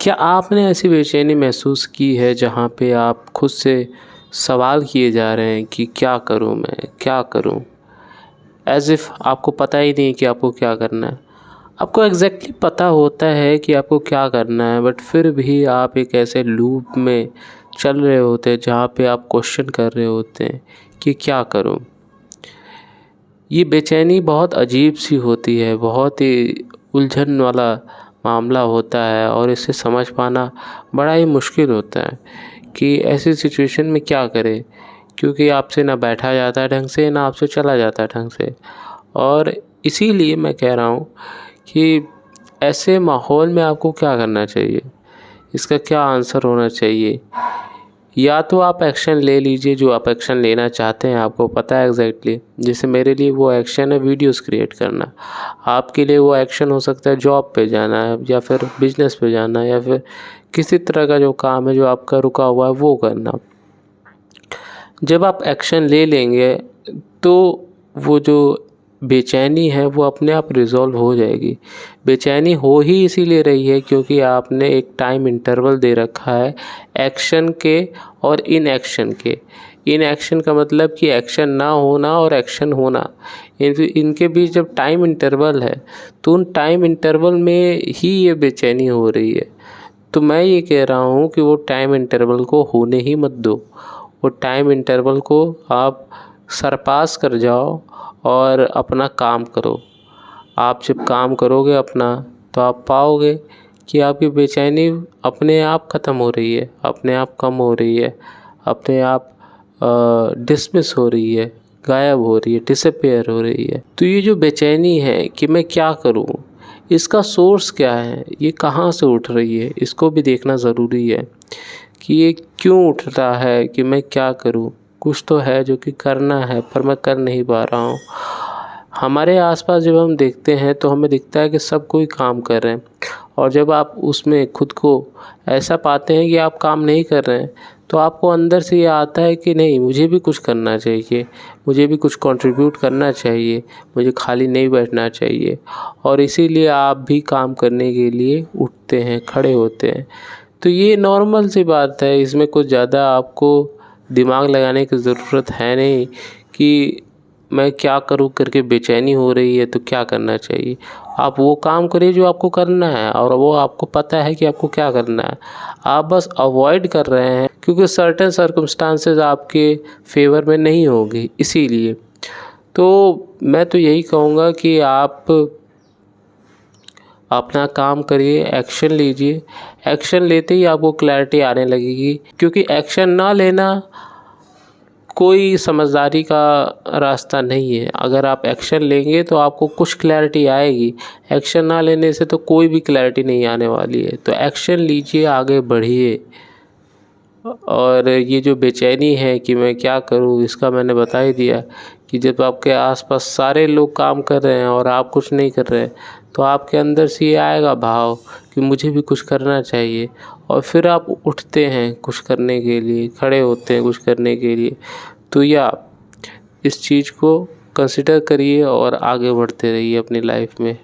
क्या आपने ऐसी बेचैनी महसूस की है जहाँ पे आप खुद से सवाल किए जा रहे हैं कि क्या करूँ मैं, क्या करूँ? ऐज़ इफ़ आपको पता ही नहीं कि आपको क्या करना है। आपको एग्ज़ैक्टली पता होता है कि आपको क्या करना है, बट फिर भी आप एक ऐसे लूप में चल रहे होते हैं जहाँ पे आप क्वेश्चन कर रहे होते हैं कि क्या करूँ? ये बेचैनी बहुत अजीब-सी होती है, बहुत ही उलझन वाला मामला होता है और इसे समझ पाना बड़ा ही मुश्किल होता है कि ऐसी सिचुएशन में क्या करें? क्योंकि आपसे ना बैठा जाता है ढंग से, ना आपसे चला जाता है ढंग से। और इसीलिए मैं कह रहा हूँ कि ऐसे माहौल में आपको क्या करना चाहिए? इसका क्या आंसर होना चाहिए? या तो आप एक्शन ले लीजिए जो आप एक्शन लेना चाहते हैं, आपको पता है एग्ज़ैक्टली। जैसे मेरे लिए वो एक्शन है वीडियोज़ क्रिएट करना। आपके लिए वो एक्शन हो सकता है जॉब पे जाना है या फिर बिज़नेस पे जाना है या फिर किसी तरह का जो काम है जो आपका रुका हुआ है वो करना। जब आप एक्शन ले लेंगे तो वो जो बेचैनी है वो अपने आप रिज़ॉल्व हो जाएगी। बेचैनी हो ही इसीलिए रही है क्योंकि आपने एक टाइम इंटरवल दे रखा है एक्शन के और इनएक्शन के। इनएक्शन का मतलब कि एक्शन ना होना और एक्शन होना। इनके बीच जब टाइम इंटरवल है तो उन टाइम इंटरवल में ही ये बेचैनी हो रही है। तो मैं ये कह रहा हूँ कि वो टाइम इंटरवल को होने ही मत दो। वो टाइम इंटरवल को आप सरपास कर जाओ और अपना काम करो। आप जब काम करोगे अपना तो आप पाओगे कि आपकी बेचैनी अपने आप ख़त्म हो रही है, अपने आप कम हो रही है, अपने आप डिसमिस हो रही है, गायब हो रही है, डिसअपीयर हो रही है। तो ये जो बेचैनी है कि मैं क्या करूँ, इसका सोर्स क्या है, ये कहाँ से उठ रही है, इसको भी देखना ज़रूरी है कि ये क्यों उठ रहा है कि मैं क्या करूँ। कुछ तो है जो कि करना है पर मैं कर नहीं पा रहा हूँ। हमारे आसपास जब हम देखते हैं तो हमें दिखता है कि सब कोई काम कर रहे हैं और जब आप उसमें खुद को ऐसा पाते हैं कि आप काम नहीं कर रहे हैं तो आपको अंदर से ये आता है कि नहीं, मुझे भी कुछ करना चाहिए, मुझे भी कुछ कंट्रीब्यूट करना चाहिए, मुझे खाली नहीं बैठना चाहिए। और इसीलिए आप भी काम करने के लिए उठते हैं, खड़े होते हैं। तो ये नॉर्मल सी बात है, इसमें कुछ ज़्यादा आपको दिमाग लगाने की ज़रूरत है नहीं कि मैं क्या करूँ करके बेचैनी हो रही है तो क्या करना चाहिए। आप वो काम करिए जो आपको करना है और वो आपको पता है कि आपको क्या करना है। आप बस अवॉइड कर रहे हैं क्योंकि सर्टेन सर्कमस्टांसेस आपके फ़ेवर में नहीं होगी इसीलिए। तो मैं तो यही कहूँगा कि आप अपना काम करिए, एक्शन लीजिए। एक्शन लेते ही आपको क्लैरिटी आने लगेगी क्योंकि एक्शन ना लेना कोई समझदारी का रास्ता नहीं है। अगर आप एक्शन लेंगे तो आपको कुछ क्लैरिटी आएगी, एक्शन ना लेने से तो कोई भी क्लैरिटी नहीं आने वाली है। तो एक्शन लीजिए, आगे बढ़िए। और ये जो बेचैनी है कि मैं क्या करूँ, इसका मैंने बता ही दिया कि जब आपके आसपास सारे लोग काम कर रहे हैं और आप कुछ नहीं कर रहे हैं तो आपके अंदर से ये आएगा भाव कि मुझे भी कुछ करना चाहिए और फिर आप उठते हैं कुछ करने के लिए, खड़े होते हैं कुछ करने के लिए। तो या इस चीज़ को कंसिडर करिए और आगे बढ़ते रहिए अपनी लाइफ में।